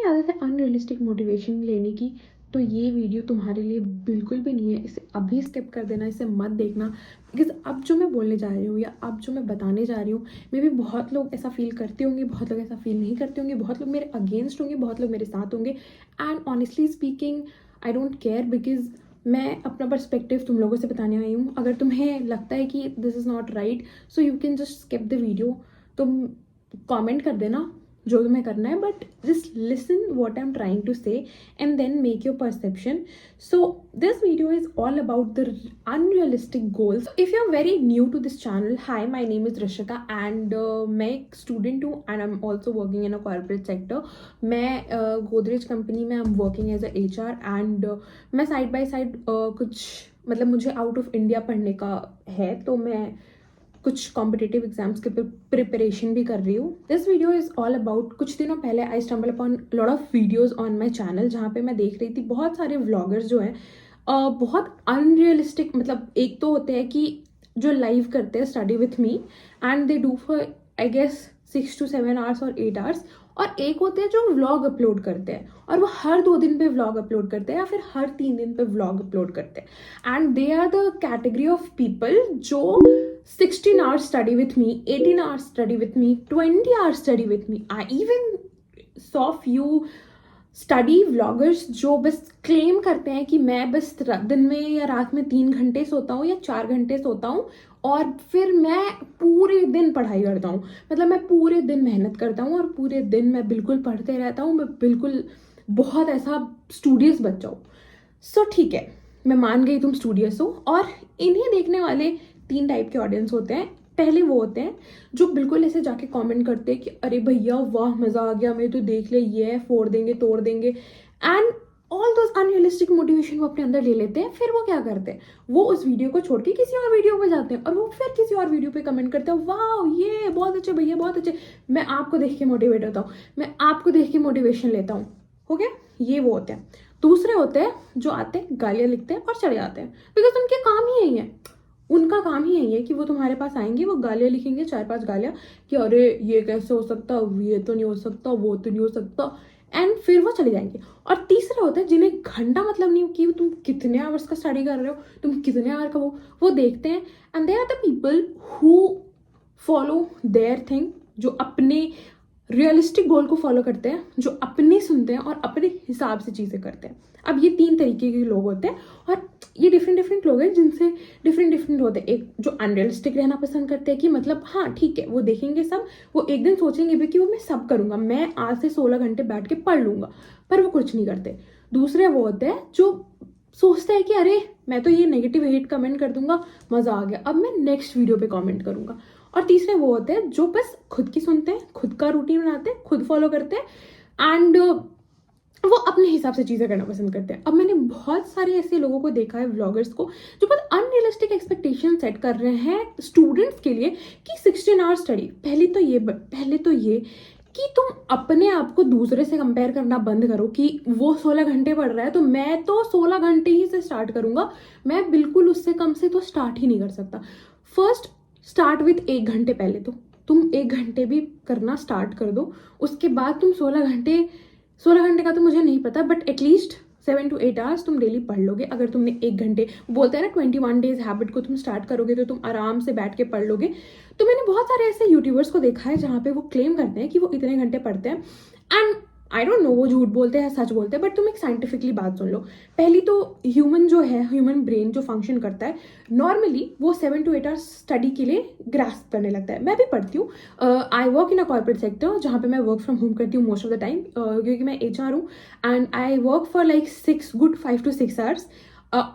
आदत है unrealistic motivation लेने की, तो ये वीडियो तुम्हारे लिए बिल्कुल भी नहीं है। इसे अभी स्किप कर देना, इसे मत देखना। बिकॉज अब जो मैं बोलने जा रही हूँ या अब जो मैं बताने जा रही हूँ, मे बी बहुत लोग ऐसा फील करते होंगे, बहुत लोग ऐसा फील नहीं करते होंगे, बहुत लोग मेरे अगेंस्ट होंगे, बहुत लोग मेरे साथ होंगे। And honestly speaking, I don't care, because मैं अपना पर्सपेक्टिव तुम लोगों से बताने आई हूँ। अगर तुम्हें लगता है कि this is not right, so you can just skip the video. तुम कमेंट कर देना जो तुम्हें करना है, but just listen what I am trying to say and then make your perception. So this video is all about the unrealistic goals. If you are very new to this channel, hi, my name is Rashika and मैं एक student हूँ and I am also working in a corporate sector. मैं Godrej company में I am working as a HR and मैं side by side कुछ मतलब मुझे out of India पढ़ने का है, तो मैं कुछ कॉम्पिटिटिव एग्जाम्स के प्रिपरेशन भी कर रही हूँ. This video is all about, कुछ दिनों पहले I stumble upon lot of videos on my channel, जहाँ पे मैं देख रही थी बहुत सारे व्लॉगर्स जो हैं बहुत अनरियलिस्टिक, मतलब एक तो होते हैं कि जो लाइव करते हैं study with me and they do for I guess 6 to 7 hours और 8 hours, और एक होते हैं जो व्लॉग अपलोड करते हैं और वो हर 2 दिन पे व्लॉग अपलोड करते हैं या फिर हर 3 दिन पे व्लॉग अपलोड करते हैं. And they are the category of people जो 16 hours study with me, 18 hours study with me, 20 hours study with me. I even saw few study vloggers जो बस क्लेम करते हैं कि मैं बस दिन में या रात में 3 घंटे सोता हूँ या 4 घंटे सोता हूँ और फिर मैं पूरे दिन पढ़ाई करता हूँ. मतलब मैं पूरे दिन मेहनत करता हूँ और पूरे दिन मैं बिल्कुल पढ़ते रहता हूँ. मैं बिल्कुल बहुत ऐसा स्टूडियस बच्चा हूँ. सो ठीक है, मैं मान गई तुम स्टूडियस हो. और इन्हें देखने वाले 3 टाइप के ऑडियंस होते हैं. पहले वो होते हैं जो बिल्कुल ऐसे जाके कमेंट करते हैं कि अरे भैया वाह मज़ा आ गया, मैं तो देख ले, ये फोड़ देंगे तोड़ देंगे, and all those unrealistic motivation वो अपने अंदर ले लेते हैं. फिर वो क्या करते हैं, वो उस वीडियो को छोड़ के किसी और वीडियो पे जाते हैं और वो फिर किसी और वीडियो पे कमेंट करते हैं वाह ये बहुत अच्छे भैया बहुत अच्छे, मैं आपको देख के मोटिवेट होता हूँ, मैं आपको देख के मोटिवेशन लेता हूँ. हो गया, ये वो होते हैं. दूसरे होते हैं जो आते हैं गालियाँ लिखते हैं और चले जाते हैं, बिकॉज उनके काम ही यही है. उनका काम ही यही है कि वो तुम्हारे पास आएंगे, वो गालियाँ लिखेंगे 4-5 गालियाँ कि अरे ये कैसे हो सकता, ये तो नहीं हो सकता, वो तो नहीं हो सकता, एंड फिर वो चले जाएंगे. और तीसरे होते हैं जिन्हें घंटा मतलब नहीं कि तुम कितने आवर्स का स्टडी कर रहे हो, तुम कितने आवर का वो देखते हैं. And they are the people who follow their thing, जो अपने रियलिस्टिक गोल को फॉलो करते हैं, जो अपने सुनते हैं और अपने हिसाब से चीज़ें करते हैं. अब ये 3 तरीके के लोग होते हैं और ये डिफरेंट लोग हैं जिनसे डिफरेंट होते हैं. एक जो अनरियलिस्टिक रहना पसंद करते हैं कि मतलब हाँ ठीक है वो देखेंगे सब, वो एक दिन सोचेंगे भी कि वो मैं सब करूँगा, मैं आज से 16 घंटे बैठ के पढ़ लूँगा, पर वो कुछ नहीं करते. दूसरे वो होते हैं जो सोचते हैं कि अरे मैं तो ये नेगेटिव हेट कमेंट कर दूंगा, मज़ा आ गया, अब मैं नेक्स्ट वीडियो पे कमेंट करूँगा. और तीसरे वो होते हैं जो बस खुद की सुनते हैं, खुद का रूटीन बनाते हैं, खुद फॉलो करते हैं एंड वो अपने हिसाब से चीज़ें करना पसंद करते हैं. अब मैंने बहुत सारे ऐसे लोगों को देखा है, व्लॉगर्स को, जो बहुत अनरियलिस्टिक एक्सपेक्टेशन सेट कर रहे हैं स्टूडेंट्स के लिए कि 16 आवर्स स्टडी. पहले तो ये कि तुम अपने आप को दूसरे से कंपेयर करना बंद करो कि वो 16 घंटे पढ़ रहा है तो मैं तो 16 घंटे ही से स्टार्ट करूँगा, मैं बिल्कुल उससे कम से तो स्टार्ट ही नहीं कर सकता. फर्स्ट स्टार्ट विथ 1 घंटे. पहले तो तुम 1 घंटे भी करना स्टार्ट कर दो, उसके बाद तुम 16 घंटे का तो मुझे नहीं पता, बट एटलीस्ट 7 to 8 hours तुम डेली पढ़ लोगे. अगर तुमने 1 घंटे, बोलते हैं ना 21 days हैबिट को तुम स्टार्ट करोगे तो तुम आराम से बैठ के पढ़ लोगे. तो मैंने बहुत सारे ऐसे यूट्यूबर्स को देखा है जहाँ पे वो क्लेम करते हैं कि वो इतने घंटे पढ़ते हैं एंड आई डोंट नो वो झूठ बोलते हैं सच बोलते हैं, बट तुम एक साइंटिफिकली बात सुन लो. पहली तो ह्यूमन जो है, ह्यूमन ब्रेन जो फंक्शन करता है नॉर्मली, वो 7 to 8 hours स्टडी के लिए ग्रास्प करने लगता है. मैं भी पढ़ती हूँ. I work in a corporate sector जहाँ पे मैं वर्क फ्रॉम होम करती हूँ मोस्ट ऑफ द टाइम, क्योंकि मैं HR हूँ and I work for like 5 to 6 hours.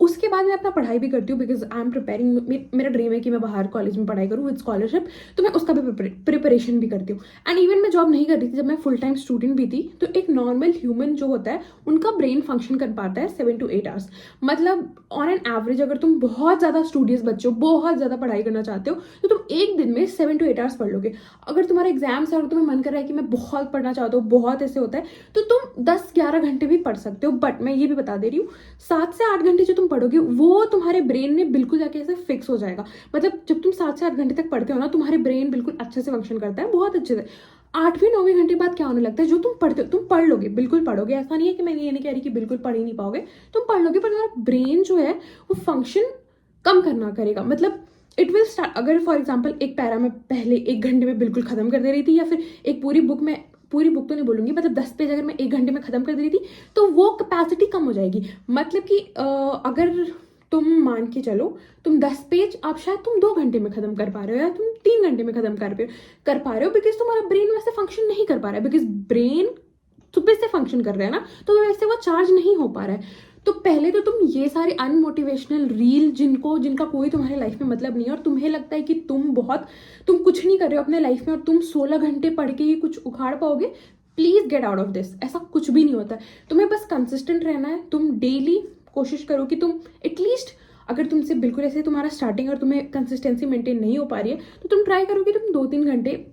उसके बाद मैं अपना पढ़ाई भी करती हूँ बिकॉज आई एम प्रिपेयरिंग. मेरा ड्रीम है कि मैं बाहर कॉलेज में पढ़ाई करूँ विद स्कॉलरशिप, तो मैं उसका भी प्रिपरेशन भी करती हूँ. एंड इवन मैं जॉब नहीं कर रही थी, जब मैं फुल टाइम स्टूडेंट भी थी, तो एक नॉर्मल ह्यूमन जो होता है उनका ब्रेन फंक्शन कर पाता है 7 to 8 hours. मतलब ऑन एन एवरेज अगर तुम बहुत ज़्यादा स्टूडियस बच्चे हो, बहुत ज़्यादा पढ़ाई करना चाहते हो, तो तुम एक दिन में 7 to 8 hours पढ़ लोगे. अगर तुम्हारा एग्जाम्स है और तुम्हें मन कर रहा है कि मैं बहुत पढ़ना चाहता हूँ, बहुत ऐसे होता है, तो तुम 10-11 घंटे भी पढ़ सकते हो. बट मैं ये भी बता दे रही हूँ, 7 से 8 घंटे घंटे जो तुम पढ़ोगे वो तुम्हारे ब्रेन में बिल्कुल जाके ऐसे फिक्स हो जाएगा। मतलब जब तुम 7 से 8 घंटे तक पढ़ते हो ना, तुम्हारे ब्रेन बिल्कुल अच्छे से फंक्शन करता है, बहुत अच्छे से। 8वें 9वें घंटे बाद क्या होने लगता है, जो तुम पढ़ते हो तुम पढ़ लोगे, बिल्कुल पढ़ोगे, ऐसा नहीं है कि मैं ये नहीं कह रही कि बिल्कुल पढ़ ही नहीं पाओगे, तुम पढ़ लोगे, पर तुम्हारा ब्रेन जो है वो फंक्शन कम करना करेगा। मतलब इट विल स्टार्ट, अगर फॉर एग्जाम्पल एक पैरा में पहले 1 घंटे में बिल्कुल खत्म कर दे रही थी, या फिर एक पूरी बुक में, पूरी बुक तो नहीं बोलूंगी, मतलब 10 पेज अगर मैं 1 घंटे में खत्म कर दे रही थी, तो वो कैपेसिटी कम हो जाएगी। मतलब कि अगर तुम मान के चलो तुम 10 पेज आप शायद तुम 2 घंटे में खत्म कर पा रहे हो, या तुम 3 घंटे में खत्म कर पा रहे हो, बिकॉज तुम्हारा ब्रेन वैसे फंक्शन नहीं कर पा रहा है, बिकॉज ब्रेन सुबह से फंक्शन कर रहा है ना, तो वैसे वो चार्ज नहीं हो पा रहा है। तो पहले तो तुम ये सारे अनमोटिवेशनल रील जिनका कोई तुम्हारे लाइफ में मतलब नहीं है, और तुम्हें लगता है कि तुम कुछ नहीं कर रहे हो अपने लाइफ में और तुम 16 घंटे पढ़ के ही कुछ उखाड़ पाओगे, please get out of this. ऐसा कुछ भी नहीं होता है। तुम्हें बस कंसिस्टेंट रहना है। तुम डेली कोशिश करो कि तुम एटलीस्ट, अगर तुमसे बिल्कुल ऐसे तुम्हारा स्टार्टिंग और तुम्हें कंसिस्टेंसी मेंटेन नहीं हो पा रही है, तो तुम ट्राई करो कि तुम 2-3 घंटे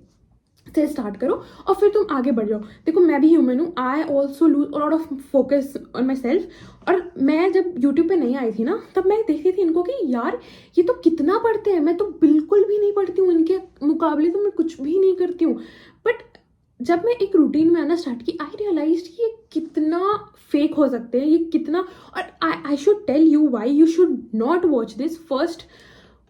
से स्टार्ट करो और फिर तुम आगे बढ़ जाओ। देखो मैं भी ह्यूमन हूँ, I also loose lot of focus on my self. और मैं जब यूट्यूब पे नहीं आई थी ना, तब मैं देखती थी इनको कि यार ये तो कितना पढ़ते हैं, मैं तो बिल्कुल भी नहीं पढ़ती हूँ, इनके मुकाबले तो मैं कुछ भी नहीं करती हूँ। बट जब मैं एक रूटीन में आना स्टार्ट की, आई रियलाइज कि ये कितना फेक हो सकते हैं, ये कितना। और I should tell you why you should not watch this. First,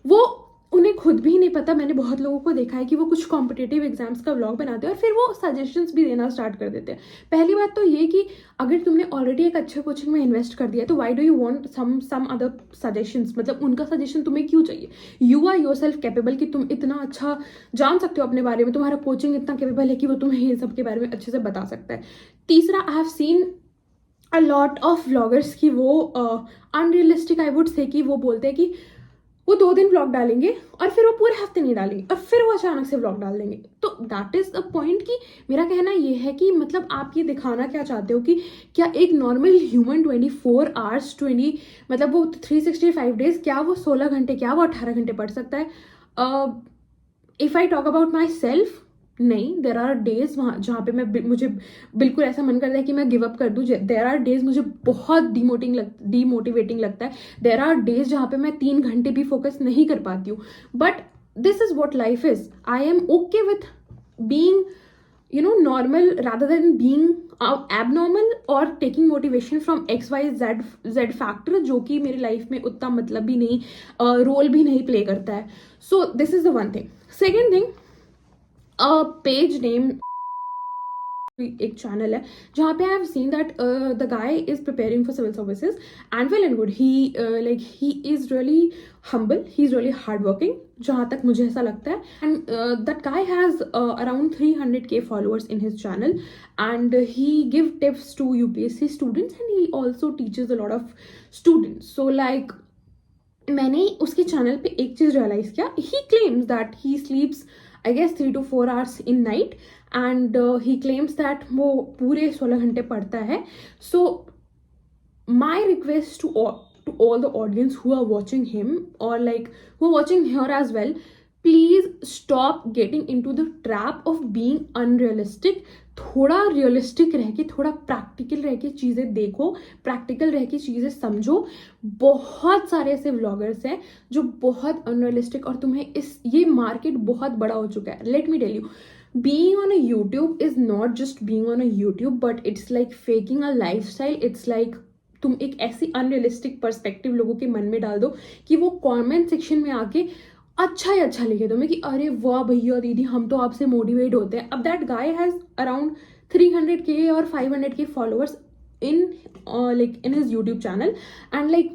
वो उन्हें खुद भी नहीं पता। मैंने बहुत लोगों को देखा है कि वो कुछ कॉम्पिटेटिव एग्जाम्स का व्लॉग बनाते हैं और फिर वो सजेशंस भी देना स्टार्ट कर देते हैं। पहली बात तो ये कि अगर तुमने ऑलरेडी एक अच्छे कोचिंग में इन्वेस्ट कर दिया, तो why do you want some other suggestions. मतलब उनका सजेशन तुम्हें क्यों चाहिए? यू आर योरसेल्फ कैपेबल कि तुम इतना अच्छा जान सकते हो अपने बारे में, तुम्हारा कोचिंग इतना कैपेबल है कि वो तुम्हें ये सब के बारे में अच्छे से बता सकता है। तीसरा, आई have seen a lot of vloggers की वो अनरियलिस्टिक, आई वुड से, कि वो बोलते हैं कि वो 2 दिन व्लॉग डालेंगे और फिर वो पूरे हफ्ते नहीं डालेंगे और फिर वो अचानक से व्लॉग डाल देंगे। तो दैट इज द पॉइंट कि मेरा कहना ये है कि मतलब आप ये दिखाना क्या चाहते हो कि क्या एक नॉर्मल ह्यूमन 24 आवर्स 20 मतलब वो 365 डेज, क्या वो 16 घंटे, क्या वो 18 घंटे पढ़ सकता है? If I talk about my self, नहीं, देर आर डेज वहाँ जहाँ पे मुझे बिल्कुल ऐसा मन करता है कि मैं गिव अप कर दूँ। देर आर डेज मुझे बहुत डीमोटिवेटिंग लगता है। देर आर डेज जहाँ पे मैं 3 घंटे भी फोकस नहीं कर पाती हूँ। But this is what life is. I am okay with being normal rather than being abnormal or taking motivation from XYZ factor, जो कि मेरी लाइफ में उतना मतलब भी नहीं, रोल भी नहीं प्ले करता है। So this is the one thing. Second thing, page name, एक चैनल है जहाँ पे I have seen that the guy is preparing for civil services and well and good. He is really humble, he's really hardworking, जहाँ तक मुझे ऐसा लगता है। and that guy has around 300k followers in his channel and he give tips to UPSC students and he also teaches a lot of students. So like मैंने उसके channel पे एक चीज रियलाइज किया, he claims that he sleeps I guess 3 to 4 hours in night and he claims that वो पूरे 16 घंटे पढ़ता है। So my request to all the audience who are watching him or like who are watching her as well, please stop getting into the trap of being unrealistic. थोड़ा realistic रह के, थोड़ा practical रह के चीज़ें देखो, प्रैक्टिकल रह के चीज़ें समझो। बहुत सारे ऐसे व्लॉगर्स हैं जो बहुत अनरियलिस्टिक, और तुम्हें ये मार्केट बहुत बड़ा हो चुका है। Let me tell you, being on a YouTube is not just being on a YouTube, but it's like faking a lifestyle. It's like तुम एक ऐसी अनरियलिस्टिक पर्सपेक्टिव लोगों के मन में डाल दो कि वो कमेंट सेक्शन में आके अच्छा ही अच्छा लिखे तुम्हें कि अरे वाह भैया दीदी हम तो आपसे मोटिवेट होते हैं। अब that guy has around 300k और 500k followers in in his YouTube channel and like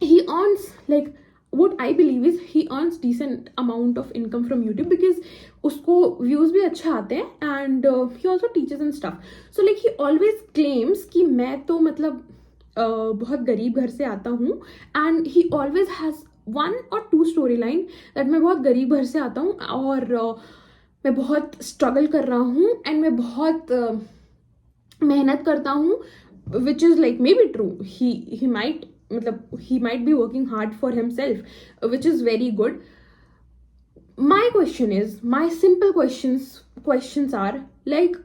he earns like what I believe is he earns decent amount of income from YouTube because उसको views भी अच्छे आते हैं and he also teaches and stuff. So like he always claims कि मैं तो मतलब बहुत गरीब घर से आता हूँ and he always has 1 or 2 story line that मैं बहुत गरीब घर से आता हूँ और मैं बहुत स्ट्रगल कर रहा हूँ एंड मैं बहुत मेहनत करता हूँ, which is like may be true. He might be working hard for himself, which is very good. My question is, my simple questions are like,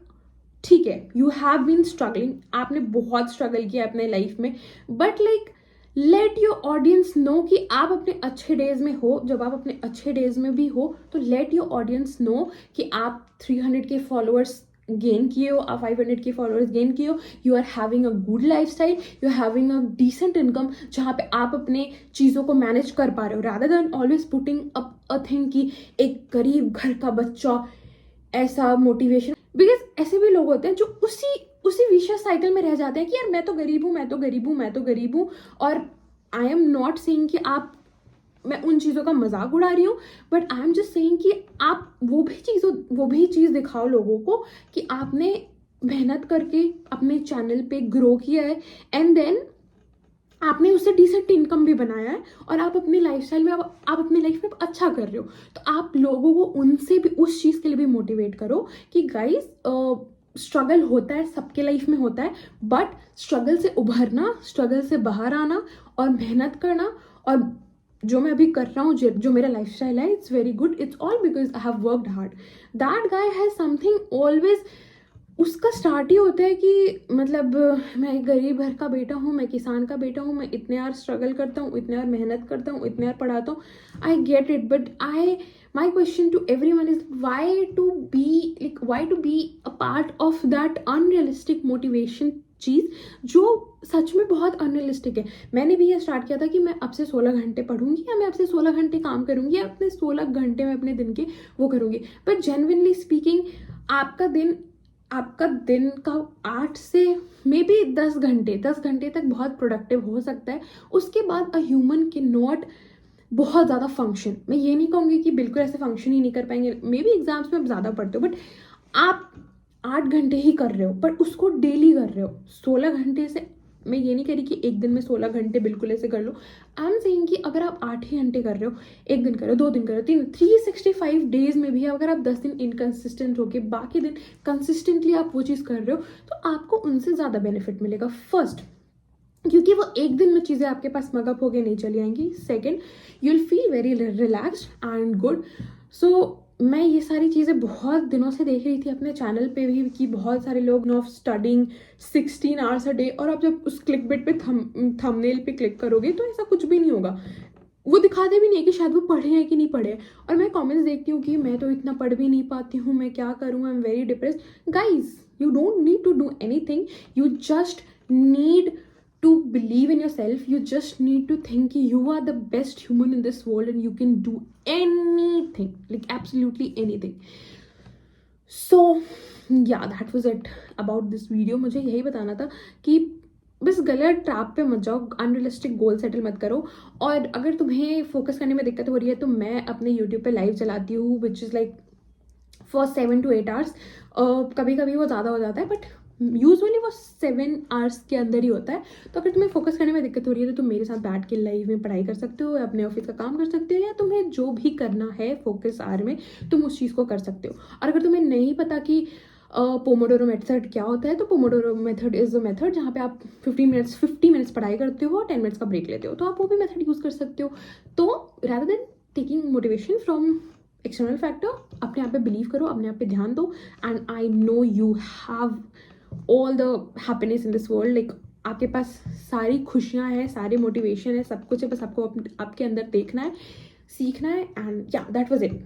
ठीक है, यू हैव बीन स्ट्रगलिंग, आपने बहुत स्ट्रगल किया अपने लाइफ में, but like let your audience know कि आप अपने अच्छे डेज में हो। जब आप अपने अच्छे डेज में भी हो तो लेट योर ऑडियंस नो कि आप 300 के फॉलोअर्स गेन किए हो, आप 500 के फॉलोअर्स गेन किए हो, you are having a good life style, you are having a decent income जहाँ पे आप अपने चीज़ों को मैनेज कर पा रहे हो, rather than always putting up a thing कि एक गरीब घर का बच्चा ऐसा मोटिवेशन। बिकॉज ऐसे भी लोग होते हैं जो उसी विशेष साइकिल में रह जाते हैं कि यार मैं तो गरीब हूँ, मैं तो गरीब हूँ, मैं तो गरीब हूँ। और आई एम नॉट सेइंग कि आप, मैं उन चीज़ों का मजाक उड़ा रही हूँ, but I am just saying कि आप वो भी चीज़ दिखाओ लोगों को कि आपने मेहनत करके अपने चैनल पे ग्रो किया है, एंड देन आपने उससे डिसेंट इनकम भी बनाया है, और आप अपनी लाइफस्टाइल में आप अपनी लाइफ में अच्छा कर रहे हो। तो आप लोगों को उनसे भी उस चीज़ के लिए भी मोटिवेट करो कि गाइस, स्ट्रगल होता है, सबके लाइफ में होता है, बट स्ट्रगल से उभरना, स्ट्रगल से बाहर आना और मेहनत करना, और जो मैं अभी कर रहा हूँ, जो मेरा लाइफस्टाइल है, it's very good, it's all because I have worked hard. That guy has something always, उसका स्टार्ट ही होता है कि मतलब मैं एक गरीब घर का बेटा हूँ, मैं किसान का बेटा हूँ, मैं इतने यार स्ट्रगल करता हूँ, इतने यार मेहनत करता हूँ, इतने यार पढ़ाता हूँ। I get it, but my question to everyone is why to be a part of that unrealistic motivation चीज़ जो सच में बहुत अनरियलिस्टिक है। मैंने भी ये स्टार्ट किया था कि मैं अब से 16 घंटे पढ़ूंगी, या मैं अब से 16 घंटे काम करूंगी, या अपने 16 घंटे में अपने दिन के वो करूंगी। बट जेन्युइनली स्पीकिंग, आपका दिन का 8 से मे बी 10 घंटे तक बहुत प्रोडक्टिव हो सकता है। उसके बाद अ ह्यूमन के नॉट बहुत ज़्यादा फंक्शन, मैं ये नहीं कहूँगी कि बिल्कुल ऐसे फंक्शन ही नहीं कर पाएंगे, मे बी एग्जाम्स में आप ज़्यादा पढ़ते हो, बट आप 8 घंटे ही कर रहे हो, पर उसको डेली कर रहे हो 16 घंटे से। मैं ये नहीं कह रही कि एक दिन में 16 घंटे बिल्कुल ऐसे कर लो। आई एम सेइंग कि अगर आप 8 ही घंटे कर रहे हो, एक दिन करो, 2 दिन करो, 365 डेज में भी अगर आप 10 दिन इनकन्सिस्टेंट होके बाकी दिन कंसिस्टेंटली आप वो चीज़ कर रहे हो, तो आपको उनसे ज़्यादा बेनिफिट मिलेगा। फर्स्ट, क्योंकि वो एक दिन में चीज़ें आपके पास मगअप होके नहीं चली आएंगी। Second, you will feel very relaxed and good. So मैं ये सारी चीज़ें बहुत दिनों से देख रही थी अपने चैनल पे भी कि बहुत सारे लोग of studying 16 hours a day, और आप जब उस क्लिक बिट पे थंबनेल पे क्लिक करोगे तो ऐसा कुछ भी नहीं होगा। वो दिखाते भी नहीं है कि शायद वो पढ़े हैं कि नहीं पढ़े। और मैं कमेंट्स देखती हूँ कि मैं तो इतना पढ़ भी नहीं पाती हूँ, मैं क्या करूँ, I am very depressed. Guys, you don't need to do anything, you just need to believe in yourself. You just need to think कि you are the best human in this world and you can do anything, like absolutely anything. So yeah, that was it about this video. मुझे यही बताना था कि बस गलत trap पे मत जाओ, अनरियलिस्टिक गोल सेटल मत करो। और अगर तुम्हें फोकस करने में दिक्कत हो रही है तो मैं अपने यूट्यूब पे लाइव चलाती हूँ, which is like for 7 to 8 hours. कभी कभी वो ज़्यादा हो जाता है, बट यूजुअली वो 7 आवर्स के अंदर ही होता है। तो अगर तुम्हें फोकस करने में दिक्कत हो रही है तो तुम मेरे साथ बैठ के लाइव में पढ़ाई कर सकते हो, या अपने ऑफिस का काम कर सकते हो, या तुम्हें जो भी करना है फोकस आवर में तुम उस चीज़ को कर सकते हो। और अगर तुम्हें नहीं पता कि पोमोडोरो मेथड क्या होता है, तो Pomodoro method is a method जहाँ पे आप 50 मिनट्स पढ़ाई करते हो और 10 मिनट्स का ब्रेक लेते हो, तो आप वो भी मेथड यूज़ कर सकते हो। तो rather than taking motivation from external factor, अपने आप पे बिलीव करो, अपने आप पे ध्यान दो, and I know you have all the happiness in this world. Like आपके पास सारी खुशियाँ हैं, सारे मोटिवेशन है, सब कुछ है, बस आपको आपके अंदर देखना है, सीखना है, एंड या दैट वाज इट।